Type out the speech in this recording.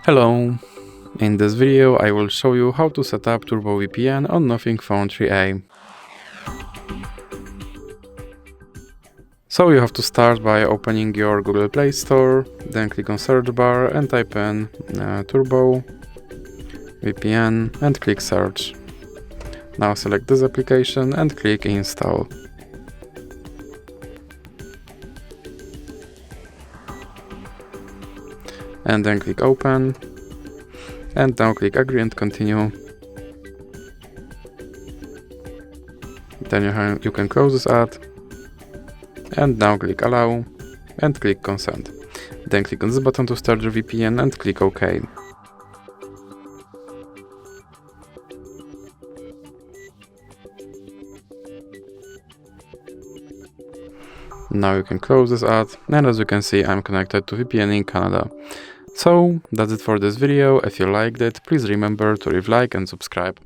Hello! In this video I will show you how to set up Turbo VPN on Nothing Phone 3a. So you have to start by opening your Google Play Store, then click on search bar and type in Turbo VPN and click search. Now select this application and click install. And then click open, and now click agree and continue. Then you can close this ad, and now click allow and click consent. Then click on this button to start your VPN and click OK. Now you can close this ad, and as you can see I'm connected to VPN in Canada. So that's it for this video. If you liked it, please remember to leave a like and subscribe.